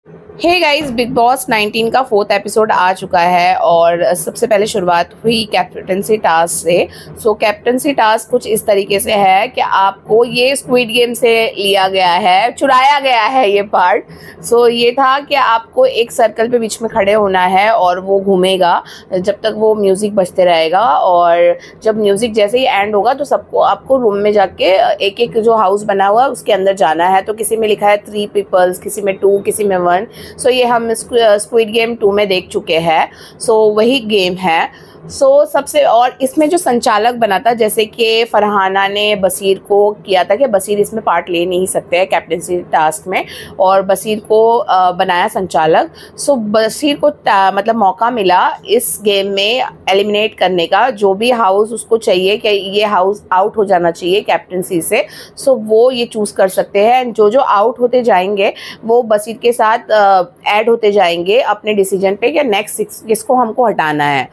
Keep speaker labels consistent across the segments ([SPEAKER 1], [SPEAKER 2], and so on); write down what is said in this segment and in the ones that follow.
[SPEAKER 1] Hey guys, big boss 19 का 4th episode आ चुका है और सबसे पहले शुरुआत हुई कैप्टनसी टास्क से। सो कैप्टनसी टास्क कुछ इस तरीके से है कि आपको ये स्क्विड गेम से लिया गया है, चुराया गया है ये पार्ट। सो ये था कि आपको एक सर्कल पे बीच में खड़े होना है और वो घूमेगा जब तक वो म्यूज़िक बजते रहेगा, और जब म्यूज़िक जैसे ही एंड होगा तो सबको आपको रूम में जाके एक एक जो हाउस बना हुआ है उसके अंदर जाना है। तो किसी में लिखा है 3 पीपल्स, किसी में 2, किसी में 1। सो ये हम स्क्विड गेम 2 में देख चुके हैं। सो वही गेम है। सबसे और इसमें जो संचालक बना था, जैसे कि फरहाना ने बसीर को किया था कि बसीर इसमें पार्ट ले नहीं सकते हैं कैप्टनसी टास्क में, और बसीर को बनाया संचालक। बसीर को मतलब मौका मिला इस गेम में एलिमिनेट करने का। जो भी हाउस उसको चाहिए कि ये हाउस आउट हो जाना चाहिए कैप्टनसी से, वो ये चूज़ कर सकते हैं। जो आउट होते जाएंगे वो बसीर के साथ ऐड होते जाएंगे अपने डिसीजन पे कि नेक्स्ट किसको हमको हटाना है।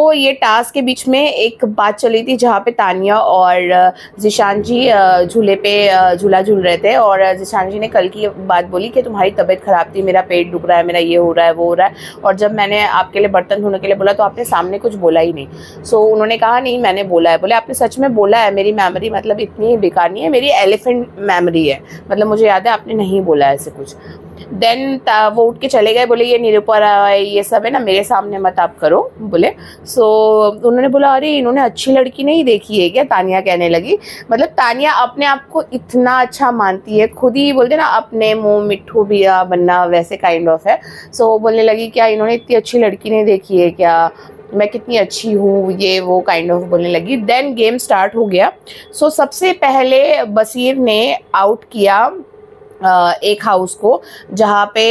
[SPEAKER 1] ये टास्क के बीच में एक बात चली थी जहाँ पे तानिया और जिशान जी झूले पे झूला झूल रहे थे, और जिशान जी ने कल की बात बोली कि तुम्हारी तबीयत ख़राब थी, मेरा पेट दुख रहा है, मेरा ये हो रहा है, वो हो रहा है, और जब मैंने आपके लिए बर्तन धोने के लिए बोला तो आपने सामने कुछ बोला ही नहीं। उन्होंने कहा नहीं मैंने बोला है। बोले आपने सच में बोला है? मेरी मेमोरी मतलब इतनी बेकार नहीं है, मेरी एलिफेंट मेमोरी है, मतलब मुझे याद है आपने नहीं बोला ऐसे कुछ। देन वो उठ के चले गए, बोले ये निरूपा है, ये सब है ना, मेरे सामने मत आप करो बोले। उन्होंने बोला अरे इन्होंने अच्छी लड़की नहीं देखी है क्या? तानिया कहने लगी। मतलब तानिया अपने आप को इतना अच्छा मानती है, खुद ही बोलते ना अपने मुंह मिट्ठू बिया बनना, वैसे काइंड ऑफ है। बोलने लगी क्या इन्होंने इतनी अच्छी लड़की नहीं देखी है क्या, मैं कितनी अच्छी हूँ, ये वो काइंड ऑफ बोलने लगी। देन गेम स्टार्ट हो गया। सबसे पहले बसीर ने आउट किया एक हाउस को, जहाँ पे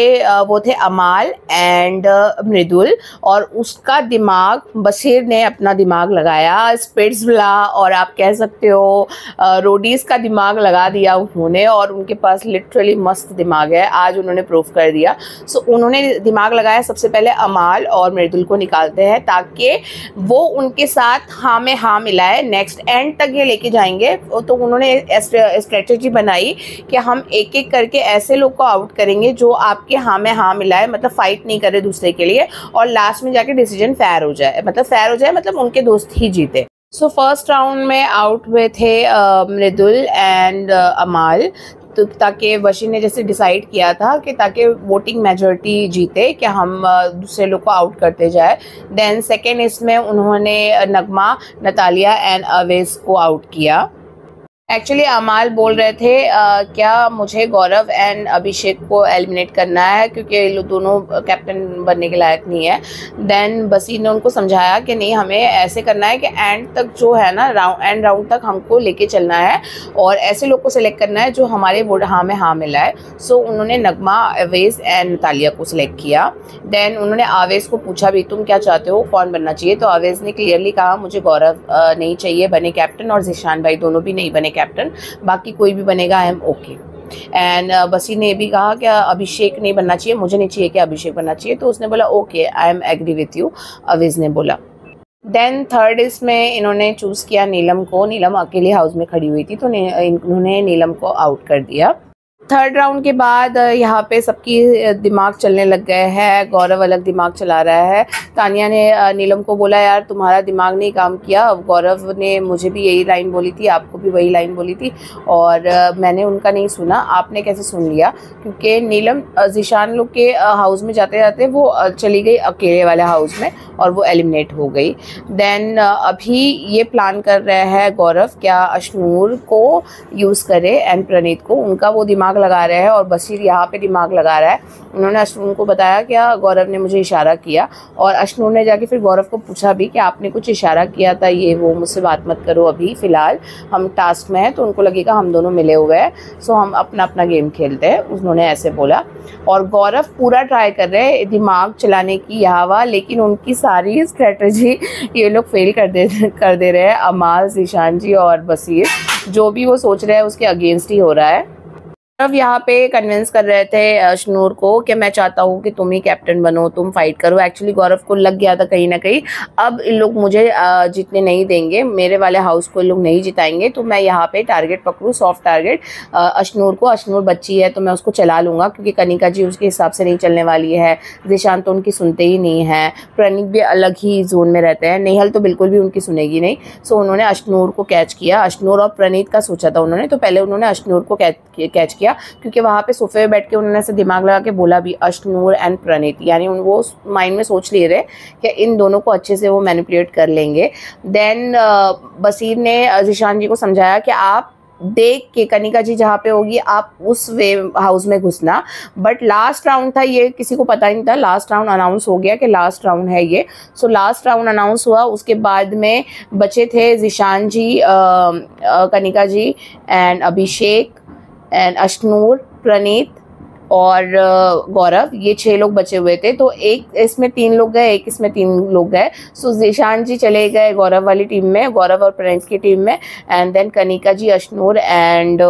[SPEAKER 1] वो थे अमाल एंड मृदुल, और उसका दिमाग बशीर ने अपना दिमाग लगाया, स्पिट्ज़विला और आप कह सकते हो रोडीज़ का दिमाग लगा दिया उन्होंने, और उनके पास लिटरली मस्त दिमाग है, आज उन्होंने प्रूव कर दिया। उन्होंने दिमाग लगाया सबसे पहले अमाल और मृदुल को निकालते हैं ताकि वो उनके साथ हाँ में हाँ मिलाए, नेक्स्ट एंड तक ये लेके जाएंगे। तो उन्होंने स्ट्रेटेजी बनाई कि हम एक एक करके ऐसे लोग को आउट करेंगे जो आपके हाँ में हाँ मिलाए, मतलब फाइट नहीं करे दूसरे के लिए, और लास्ट में जाके डिसीजन फेयर हो जाए, मतलब उनके दोस्त ही जीते। फर्स्ट राउंड में आउट हुए थे मृदुल एंड अमाल, तो ताकि बशीर ने जैसे डिसाइड किया था कि ताकि वोटिंग मेजॉरिटी जीते कि हम दूसरे लोग को आउट करते जाए। देन सेकेंड इसमें उन्होंने नगमा, नतालिया एंड अवेज को आउट किया। एक्चुअली अमाल बोल रहे थे क्या मुझे गौरव एंड अभिषेक को एलिमिनेट करना है क्योंकि ये लोग दोनों कैप्टन बनने के लायक नहीं है। देन बसीर ने उनको समझाया कि नहीं, हमें ऐसे करना है कि एंड तक जो है ना, एंड राउंड तक हमको लेके चलना है और ऐसे लोग को सिलेक्ट करना है जो हमारे वोट हाँ में हाँ मिला है। उन्होंने नगमा, अवेज एंड नतालिया को सिलेक्ट किया। देन उन्होंने आवेज को पूछा भी तुम क्या चाहते हो, कौन बनना चाहिए? तो आवेज ने क्लियरली कहा मुझे गौरव नहीं चाहिए बने कैप्टन, और जिशान भाई दोनों भी नहीं बने कैप्टन, बाकी कोई भी बनेगा आई एम ओके। एंड बसीर ने भी कहा कि अभिषेक नहीं बनना चाहिए, मुझे नहीं चाहिए कि अभिषेक बनना चाहिए। तो उसने बोला okay I am agree with you, Awez ने बोला। देन थर्ड इसमें इन्होंने चूज़ किया नीलम को। नीलम अकेले हाउस में खड़ी हुई थी तो इन्होंने नीलम को आउट कर दिया। थर्ड राउंड के बाद यहाँ पे सबकी दिमाग चलने लग गए हैं। गौरव अलग दिमाग चला रहा है। तानिया ने नीलम को बोला यार तुम्हारा दिमाग नहीं काम किया। गौरव ने मुझे भी यही लाइन बोली थी, आपको भी वही लाइन बोली थी, और मैंने उनका नहीं सुना, आपने कैसे सुन लिया? क्योंकि नीलम जिशान लोग के हाउस में जाते जाते वो चली गई अकेले वाले हाउस में और वो एलिमिनेट हो गई। देन अभी ये प्लान कर रहे हैं गौरव क्या अशनूर को यूज़ करे एंड प्रणीत को, उनका वो दिमाग लगा रहे हैं, और बशीर यहाँ पे दिमाग लगा रहा है। उन्होंने अशनूर को बताया क्या गौरव ने मुझे इशारा किया, और अशनूर ने जाके फिर गौरव को पूछा भी कि आपने कुछ इशारा किया था, ये वो मुझसे बात मत करो अभी फ़िलहाल हम टास्क में हैं। तो उनको लगेगा हम दोनों मिले हुए हैं, हम अपना अपना गेम खेलते हैं, उन्होंने ऐसे बोला। और गौरव पूरा ट्राई कर रहे हैं दिमाग चलाने की यहाँ वहाँ, लेकिन उनकी सारी स्ट्रेटजी ये लोग फेल कर दे रहे हैं। अमाल, जिशान जी और बसीर जो भी वो सोच रहे हैं उसके अगेंस्ट ही हो रहा है। अब यहाँ पे कन्विंस कर रहे थे अशनूर को कि मैं चाहता हूँ कि तुम ही कैप्टन बनो, तुम फाइट करो। एक्चुअली गौरव को लग गया था कहीं ना कहीं अब इन लोग मुझे जीतने नहीं देंगे, मेरे वाले हाउस को इन लोग नहीं जिताएंगे, तो मैं यहाँ पे टारगेट पकड़ूँ, सॉफ्ट टारगेट अशनूर को। अशनूर बच्ची है तो मैं उसको चला लूँगा, क्योंकि कनिका जी उसके हिसाब से नहीं चलने वाली है, ज़ीशान तो उनकी सुनते ही नहीं है, प्रणीत भी अलग ही जोन में रहते हैं, नेहल तो बिल्कुल भी उनकी सुनेगी नहीं। सो उन्होंने अशनूर को कैच किया, अशनूर और प्रणीत का सोचा था उन्होंने, तो पहले उन्होंने अशनूर को कैच किया, क्योंकि वहाँ पे सोफे पे बैठ के उन्होंने ऐसे दिमाग लगा के बोला भी अशनूर एंड प्रणीत, यानी वो माइंड में सोच ले रहे कि इन दोनों को अच्छे से वो मैनिपुलेट कर लेंगे। देन बसीर ने ज़ीशान जी को समझाया कि आप देख के कनिका जी जहाँ पे होगी आप उस वे हाउस में घुसना। बट लास्ट राउंड था, ये किसी को पता नहीं था, लास्ट राउंड अनाउंस हो गया कि लास्ट राउंड है ये। सो लास्ट राउंड अनाउंस हुआ, उसके बाद में बचे थे ज़ीशान जी, कनिका जी एंड अभिषेक एंड अशनूर, प्रणीत और गौरव, ये 6 लोग बचे हुए थे। तो एक इसमें 3 लोग गए, एक इसमें 3 लोग गए। सो ज़ीशान जी चले गए गौरव वाली टीम में, गौरव और प्रणीत की टीम में, and then Kanika ji, Ashnoor and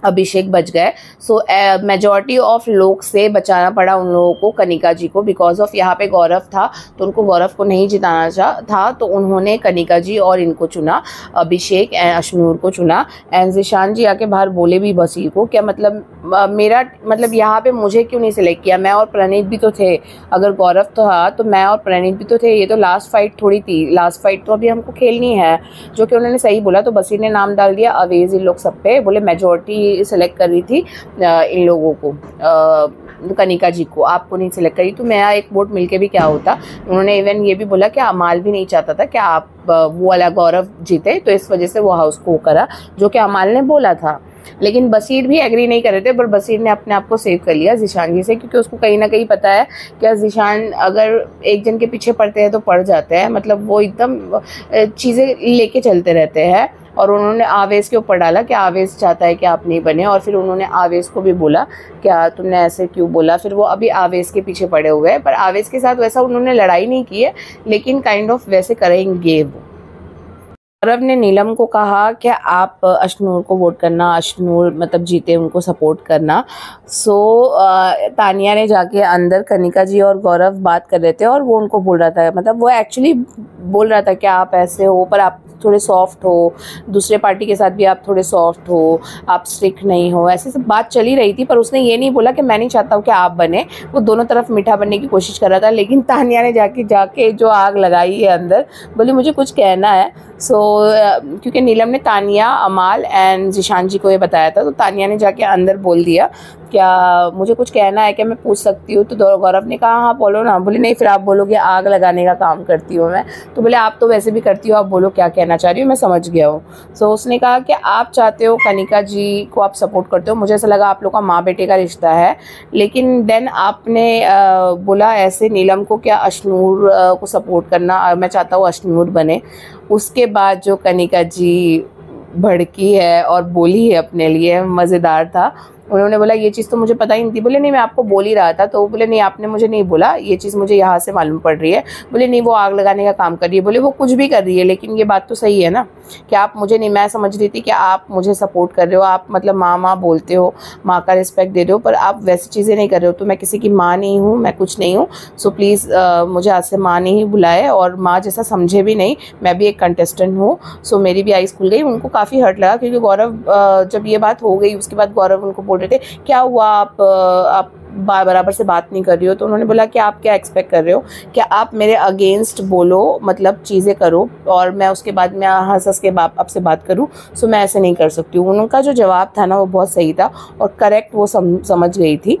[SPEAKER 1] Abhishek बच गए। सो मेजॉरिटी ऑफ लोग से बचाना पड़ा उन लोगों को, कनिका जी को, बिकॉज ऑफ यहाँ पे गौरव था तो उनको गौरव को नहीं जिताना था, तो उन्होंने कनिका जी और इनको चुना, अभिषेक एंड अशनूर को चुना। एंड ज़ीशान जी आके बाहर बोले भी बसीर को, क्या मतलब मेरा मतलब यहाँ पे मुझे क्यों नहीं सिलेक्ट किया, मैं और प्रणीत भी तो थे, अगर गौरव तो था तो मैं और प्रणीत भी तो थे, ये तो लास्ट फाइट थोड़ी थी, लास्ट फाइट तो अभी हमको खेलनी है, जो कि उन्होंने सही बोला। तो बसीर ने नाम डाल दिया अवेज इन लोग सब पे, बोले मेजॉरिटी सेलेक्ट कर रही थी इन लोगों को, कनिका जी को, आपको नहीं सिलेक्ट करी, तो मेरा एक वोट मिलके भी क्या होता। उन्होंने इवन ये भी बोला कि अमाल भी नहीं चाहता था कि आप वो वाला गौरव जीते, तो इस वजह से वो हाउस को करा, जो कि अमाल ने बोला था। लेकिन बसीर भी एग्री नहीं कर रहे थे, पर बसीर ने अपने आप को सेव कर लिया ज़ीशान जी से, क्योंकि उसको कहीं ना कहीं पता है कि ज़ीशान अगर एक जन के पीछे पड़ते हैं तो पड़ जाते हैं, मतलब वो एकदम चीज़ें लेके चलते रहते हैं। और उन्होंने आवेश के ऊपर डाला कि आवेश चाहता है कि आप नहीं बने, और फिर उन्होंने आवेश को भी बोला क्या तुमने ऐसे क्यों बोला, फिर वो अभी आवेश के पीछे पड़े हुए हैं, पर आवेश के साथ वैसा उन्होंने लड़ाई नहीं की है, लेकिन काइंड ऑफ वैसे करेंगे वो। गौरव ने नीलम को कहा कि आप अशनूर को वोट करना, अशनूर मतलब जीते उनको सपोर्ट करना। सो तानिया ने जाके अंदर कनिका जी और गौरव बात कर रहे थे, और वो उनको बोल रहा था, मतलब वो एक्चुअली बोल रहा था कि आप ऐसे हो पर आप थोड़े सॉफ्ट हो, दूसरे पार्टी के साथ भी आप थोड़े सॉफ्ट हो, आप स्ट्रिक्ट नहीं हो, ऐसे सब बात चली रही थी। पर उसने ये नहीं बोला कि मैं नहीं चाहता हूँ कि आप बने, वो दोनों तरफ मीठा बनने की कोशिश कर रहा था। लेकिन तानिया ने जाके जो आग लगाई है अंदर, बोली मुझे कुछ कहना है। सो क्योंकि नीलम ने तानिया, अमाल एंड ज़ीशान जी को ये बताया था, तो तानिया ने जाके अंदर बोल दिया क्या मुझे कुछ कहना है, क्या मैं पूछ सकती हूँ। तो गौरव ने कहा हाँ बोलो ना। बोले नहीं फिर आप बोलोगे आग लगाने का काम करती हूँ मैं। तो बोले आप तो वैसे भी करती हो, आप बोलो क्या कहना चाह रही हो, मैं समझ गया हूँ। सो उसने कहा कि आप चाहते हो कनिका जी को, आप सपोर्ट करते हो, मुझे ऐसा लगा आप लोग का माँ बेटे का रिश्ता है, लेकिन देन आपने बोला ऐसे नीलम को क्या अशनूर को सपोर्ट करना, मैं चाहता हूँ अशनूर बने। उसके बाद जो कनिका जी भड़की है और बोली है अपने लिए, मज़ेदार था। उन्होंने बोला ये चीज़ तो मुझे पता ही नहीं थी। बोले नहीं मैं आपको बोल ही रहा था। तो बोले नहीं आपने मुझे नहीं बोला, ये चीज़ मुझे यहाँ से मालूम पड़ रही है। बोले नहीं वो आग लगाने का काम कर रही है। बोले वो कुछ भी कर रही है, लेकिन ये बात तो सही है ना कि आप मुझे नहीं, मैं समझ रही थी कि आप मुझे सपोर्ट कर रहे हो, आप मतलब माँ माँ बोलते हो, माँ का रिस्पेक्ट दे रहे हो, पर आप वैसी चीज़ें नहीं कर रहे हो। तो मैं किसी की माँ नहीं हूँ, मैं कुछ नहीं हूँ। सो प्लीज़ मुझे आज से माँ नहीं बुलाए और माँ जैसा समझे भी नहीं, मैं भी एक कंटेस्टेंट हूँ। सो मेरी भी आइज़ खुल गई। उनको काफ़ी हर्ट लगा क्योंकि गौरव जब ये बात हो गई उसके बाद गौरव उनको बोल रहे थे क्या हुआ, आप बराबर से बात नहीं कर रही हो। तो उन्होंने बोला कि आप क्या एक्सपेक्ट कर रहे हो, क्या आप मेरे अगेंस्ट बोलो, मतलब चीज़ें करो और मैं उसके बाद में हंस के आपसे बात करूं। सो मैं ऐसे नहीं कर सकती हूँ। उनका जो जवाब था ना वो बहुत सही था और करेक्ट वो समझ गई थी।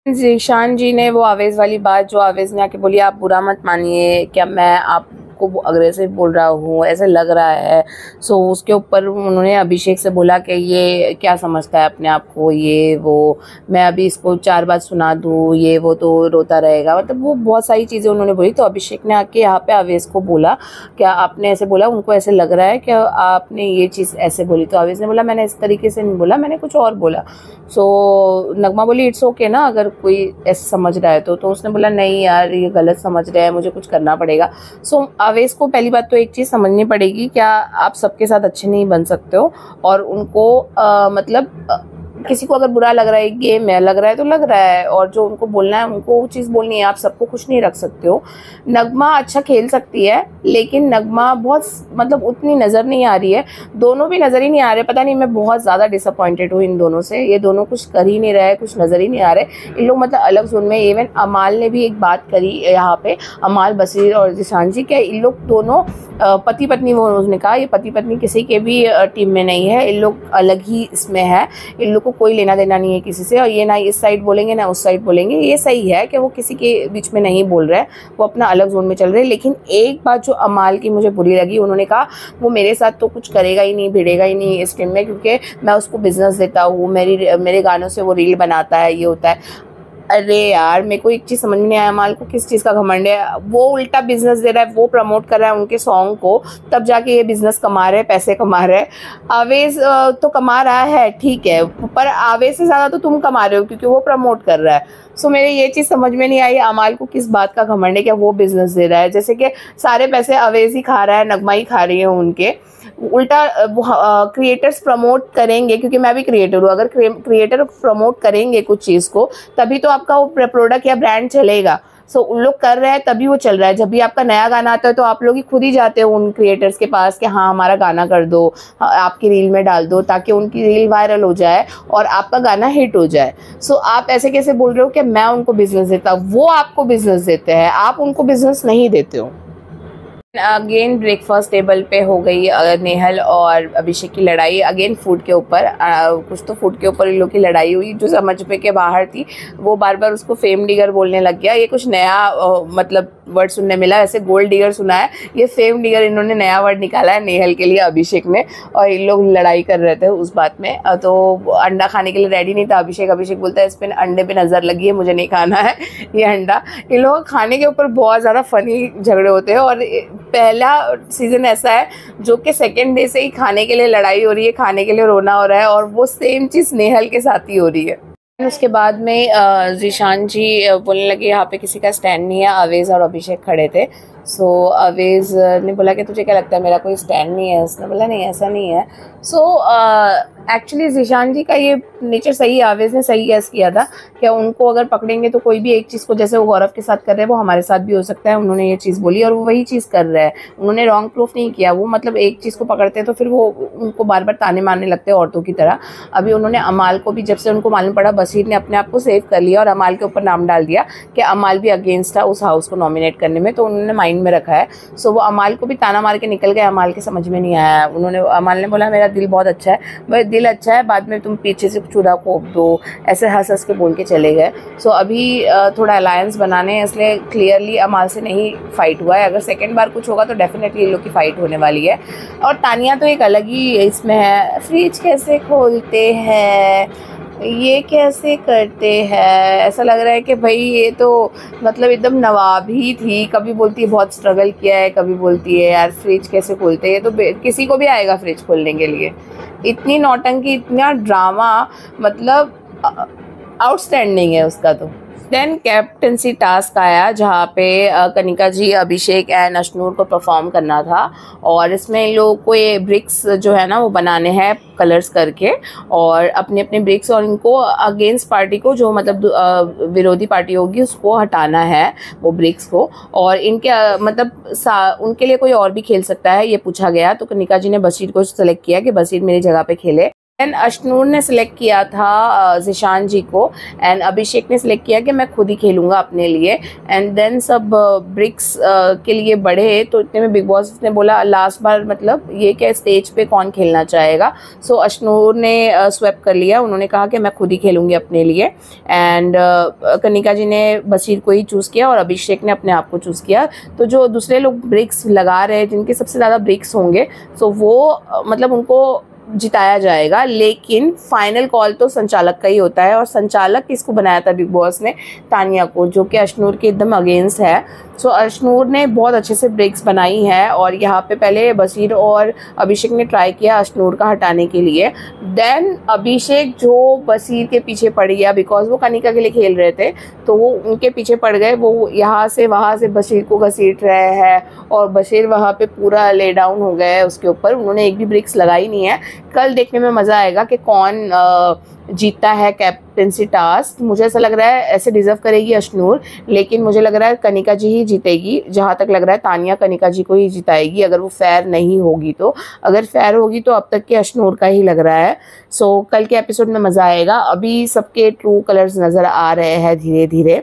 [SPEAKER 1] ज़ीशान जी ने वो आवेज़ वाली बात जो आवेज़ ने आके बोली, आप बुरा मत मानिए, क्या मैं आपको वो अग्रेसिव बोल रहा हूँ, ऐसे लग रहा है। सो उसके ऊपर उन्होंने अभिषेक से बोला कि ये क्या समझता है अपने आप को, ये वो, मैं अभी इसको 4 बार सुना दूँ, ये वो तो रोता रहेगा, मतलब वो बहुत सारी चीज़ें उन्होंने बोली। तो अभिषेक ने आके यहाँ पे आवेज़ को बोला क्या आपने ऐसे बोला, उनको ऐसे लग रहा है कि आपने ये चीज़ ऐसे बोली। तो आवेज़ ने बोला मैंने इस तरीके से नहीं बोला, मैंने कुछ और बोला। सो नगमा बोली इट्स ओके ना अगर कोई ऐसे समझ रहा है तो उसने बोला नहीं यार ये गलत समझ रहे हैं, मुझे कुछ करना पड़ेगा। सो आवेज़ को पहली बात तो एक चीज़ समझनी पड़ेगी, क्या आप सबके साथ अच्छे नहीं बन सकते हो और उनको मतलब किसी को अगर बुरा लग रहा है, गेम है, लग रहा है तो लग रहा है, और जो उनको बोलना है उनको वो चीज़ बोलनी है। आप सबको खुश नहीं रख सकते हो। नगमा अच्छा खेल सकती है, लेकिन नगमा बहुत मतलब उतनी नज़र नहीं आ रही है। दोनों भी नज़र ही नहीं आ रहे। पता नहीं, मैं बहुत ज़्यादा डिसअपॉइंटेड हूँ इन दोनों से। ये दोनों कुछ कर ही नहीं रहे, कुछ नज़र ही नहीं आ रहे। इन लोग मतलब अलग जोन में। इवन अमाल ने भी एक बात करी यहाँ पे, अमाल, बसीर और जिशान जी, क्या इन लोग दोनों पति पत्नी, वो उसने कहा ये पति पत्नी किसी के भी टीम में नहीं है, इन लोग अलग ही इसमें है। इन लोग को कोई लेना देना नहीं है किसी से, और ये ना इस साइड बोलेंगे ना उस साइड बोलेंगे। ये सही है कि वो किसी के बीच में नहीं बोल रहे, वो अपना अलग जोन में चल रहे हैं। लेकिन एक बात जो अमाल की मुझे बुरी लगी, उन्होंने कहा वो मेरे साथ तो कुछ करेगा ही नहीं, भिड़ेगा ही नहीं इस टीम में, क्योंकि मैं उसको बिजनेस देता हूँ, मेरे गानों से वो रील बनाता है, ये होता है। अरे यार, मेरे को एक चीज़ समझ में नहीं आया, अमाल को किस चीज़ का घमंड है। वो उल्टा बिजनेस दे रहा है, वो प्रमोट कर रहा है उनके सॉन्ग को, तब जाके ये बिजनेस कमा रहे हैं, पैसे कमा रहे हैं। आवेज तो कमा रहा है, ठीक है, पर आवेज से ज़्यादा तो तुम कमा रहे हो, क्योंकि वो प्रमोट कर रहा है। सो मेरे ये चीज़ समझ में नहीं आई, अमाल को किस बात का घमंड है, क्या वो बिजनेस दे रहा है। जैसे कि सारे पैसे अवेज ही खा रहा है, नगमा ही खा रही है उनके। उल्टा क्रिएटर्स प्रमोट करेंगे, क्योंकि मैं भी क्रिएटर हूँ, अगर क्रिएटर प्रमोट करेंगे कुछ चीज़ को, तभी तो आपका वो प्रोडक्ट या ब्रांड चलेगा। सो उन लोग कर रहे हैं तभी वो चल रहा है। जब भी आपका नया गाना आता है तो आप लोग ही खुद ही जाते हो उन क्रिएटर्स के पास कि हाँ हमारा गाना कर दो, आपकी रील में डाल दो, ताकि उनकी रील वायरल हो जाए और आपका गाना हिट हो जाए। सो आप ऐसे कैसे बोल रहे हो कि मैं उनको बिजनेस देता हूँ? वो आपको बिजनेस देते हैं, आप उनको बिजनेस नहीं देते हो। अगेन ब्रेकफास्ट टेबल पे हो गई नेहल और अभिषेक की लड़ाई, अगेन फूड के ऊपर। कुछ तो फूड के ऊपर इन लोग की लड़ाई हुई, जो समझ पे के बाहर थी। वो बार बार उसको फेम डिगर बोलने लग गया। ये कुछ नया मतलब वर्ड सुनने मिला, ऐसे गोल्ड डिगर सुना है, ये फेम डिगर इन्होंने नया वर्ड निकाला है नेहल के लिए, अभिषेक ने। और इन लोग लड़ाई कर रहे थे उस बात में। तो अंडा खाने के लिए रेडी नहीं था अभिषेक। अभिषेक बोलता है इस पर अंडे पे नज़र लगी है, मुझे नहीं खाना है ये अंडा। इन लोग खाने के ऊपर बहुत ज़्यादा फनी झगड़े होते हैं। और पहला सीजन ऐसा है जो कि सेकेंड डे से ही खाने के लिए लड़ाई हो रही है, खाने के लिए रोना हो रहा है, और वो सेम चीज़ नेहल के साथ ही हो रही है। उसके बाद में जिशान जी बोलने लगे यहाँ पे किसी का स्टैंड नहीं है, अवेज और अभिषेक खड़े थे। सो अवेज ने बोला कि तुझे क्या लगता है मेरा कोई स्टैंड नहीं है? उसने बोला नहीं ऐसा नहीं है। सो एक्चुअली जिशान जी का ये नेचर सही है, अवेज ने सही गैस किया था कि उनको अगर पकड़ेंगे तो कोई भी एक चीज़ को, जैसे वो गौरव के साथ कर रहे हैं वो हमारे साथ भी हो सकता है। उन्होंने ये चीज़ बोली और वो वही चीज़ कर रहे हैं, उन्होंने रॉन्ग प्रूफ नहीं किया। वो मतलब एक चीज़ को पकड़ते हैं तो फिर वो उनको बार बार ताने मारने लगते हैं औरतों की तरह। अभी उन्होंने अमाल को भी, जब से उनको मालूम पड़ा, बशीर ने अपने आप को सेव कर लिया और अमाल के ऊपर नाम डाल दिया कि अमाल भी अगेंस्ट था उस हाउस को नॉमिनेट करने में, तो उन्होंने माइंड में रखा है। सो वो अमाल को भी ताना मार के निकल गए, अमाल के समझ में नहीं आया। अमाल ने बोला मेरा दिल बहुत अच्छा है, भाई दिल अच्छा है, बाद में तुम पीछे से चूड़ा खोप दो, ऐसे हंस हंस के बोल के चले गए। सो अभी थोड़ा अलायंस बनाने हैं, इसलिए क्लियरली अमाल से नहीं फाइट हुआ है। अगर सेकेंड बार कुछ होगा तो डेफिनेटली ये लोग की फाइट होने वाली है। और तानिया तो एक अलग ही इसमें है, फ्रिज कैसे खोलते हैं, ये कैसे करते हैं, ऐसा लग रहा है कि भाई ये तो मतलब एकदम नवाब ही थी। कभी बोलती है बहुत स्ट्रगल किया है, कभी बोलती है यार फ्रिज कैसे खोलते हैं, ये तो किसी को भी आएगा फ्रिज खोलने के लिए। इतनी नौटंकी, इतना ड्रामा, मतलब आउटस्टैंडिंग है उसका। तो देन कैप्टनसी टास्क आया जहाँ पे कनिका जी, अभिषेक एंड अशनूर को परफॉर्म करना था। और इसमें इन लोगों को ये ब्रिक्स जो है ना वो बनाने हैं कलर्स करके, और अपने अपने ब्रिक्स, और इनको अगेंस्ट पार्टी को, जो मतलब विरोधी पार्टी होगी उसको हटाना है वो ब्रिक्स को। और इनके मतलब उनके लिए कोई और भी खेल सकता है ये पूछा गया, तो कनिका जी ने बशीर को सेलेक्ट किया कि बशीर मेरी जगह पे खेले। देन अशनूर ने सिलेक्ट किया था जिशान जी को, एंड अभिषेक ने सिलेक्ट किया कि मैं खुद ही खेलूंगा अपने लिए। एंड देन सब ब्रिक्स के लिए बढ़े, तो इतने में बिग बॉस ने बोला लास्ट बार मतलब ये क्या स्टेज पे कौन खेलना चाहेगा। सो अशनूर ने स्वैप कर लिया, उन्होंने कहा कि मैं खुद ही खेलूंगी अपने लिए। एंड कनिका जी ने बशीर को ही चूज़ किया और अभिषेक ने अपने आप को चूज़ किया। तो जो दूसरे लोग ब्रिक्स लगा रहे हैं, जिनके सबसे ज़्यादा ब्रिक्स होंगे, सो वो मतलब उनको जिताया जाएगा। लेकिन फाइनल कॉल तो संचालक का ही होता है, और संचालक किसको बनाया था बिग बॉस ने? तानिया को, जो कि अशनूर के एकदम अगेंस्ट है। सो अशनूर ने बहुत अच्छे से ब्रेक्स बनाई है, और यहाँ पे पहले बशीर और अभिषेक ने ट्राई किया अशनूर का हटाने के लिए। देन अभिषेक जो बशीर के पीछे पड़ गया, बिकॉज वो कनिका के लिए खेल रहे थे, तो वो उनके पीछे पड़ गए। वो यहाँ से वहाँ से बशीर को घसीट रहे हैं, और बशीर वहाँ पे पूरा ले डाउन हो गया है उसके ऊपर। उन्होंने एक भी ब्रिक्स लगाई नहीं है, कल देखने में मज़ा आएगा कि कौन जीतता है कैप्टेंसी टास्क। मुझे ऐसा लग रहा है ऐसे डिज़र्व करेगी अशनूर, लेकिन मुझे लग रहा है कनिका जी ही जीतेगी। जहाँ तक लग रहा है तानिया कनिका जी को ही जिताएगी, अगर वो फेयर नहीं होगी तो। अगर फेयर होगी तो अब तक के अशनूर का ही लग रहा है। सो कल के एपिसोड में मज़ा आएगा। अभी सबके ट्रू कलर्स नज़र आ रहे हैं धीरे धीरे।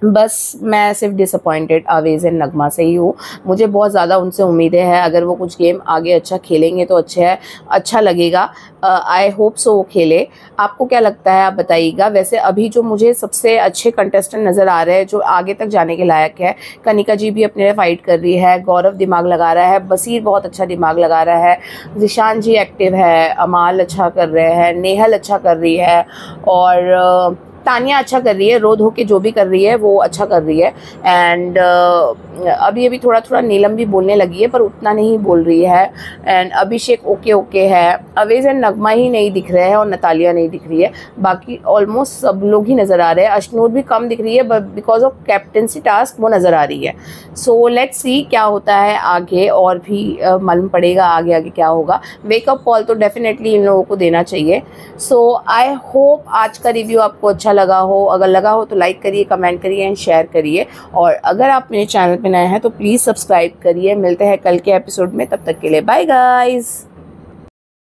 [SPEAKER 1] बस मैं सिर्फ डिसअपॉइंटेड आवेज़ एंड नगमा से ही हूँ। मुझे बहुत ज़्यादा उनसे उम्मीदें हैं। अगर वो कुछ गेम आगे अच्छा खेलेंगे तो अच्छा लगेगा। आई होप सो वो खेले। आपको क्या लगता है आप बताइएगा। वैसे अभी जो मुझे सबसे अच्छे कंटेस्टेंट नज़र आ रहे हैं जो आगे तक जाने के लायक है, कनिका जी भी अपने लिए फ़ाइट कर रही है, गौरव दिमाग लगा रहा है, बसीर बहुत अच्छा दिमाग लगा रहा है, ज़िशान जी एक्टिव है, अमाल अच्छा कर रहे हैं, नेहल अच्छा कर रही है, और तानिया अच्छा कर रही है। रो धो के जो भी कर रही है वो अच्छा कर रही है। एंड अभी थोड़ा थोड़ा नीलम भी बोलने लगी है, पर उतना नहीं बोल रही है। एंड अभिषेक ओके है। अवेज एंड नगमा ही नहीं दिख रहे हैं और नतालिया नहीं दिख रही है। बाकी ऑलमोस्ट सब लोग ही नज़र आ रहे हैं। अशनूर भी कम दिख रही है, but because of captaincy task वो नज़र आ रही है। सो लेट्स सी क्या होता है आगे, और भी मालूम पड़ेगा आगे आगे क्या होगा। वेकअप कॉल तो डेफिनेटली इन लोगों को देना चाहिए। सो आई होप आज का रिव्यू आपको अच्छा लगा हो। अगर लगा हो तो लाइक करिए, कमेंट करिए एंड शेयर करिए। और अगर आप मेरे चैनल पे नए हैं तो प्लीज़ सब्सक्राइब करिए। मिलते हैं कल के एपिसोड में, तब तक के लिए बाय गाइस।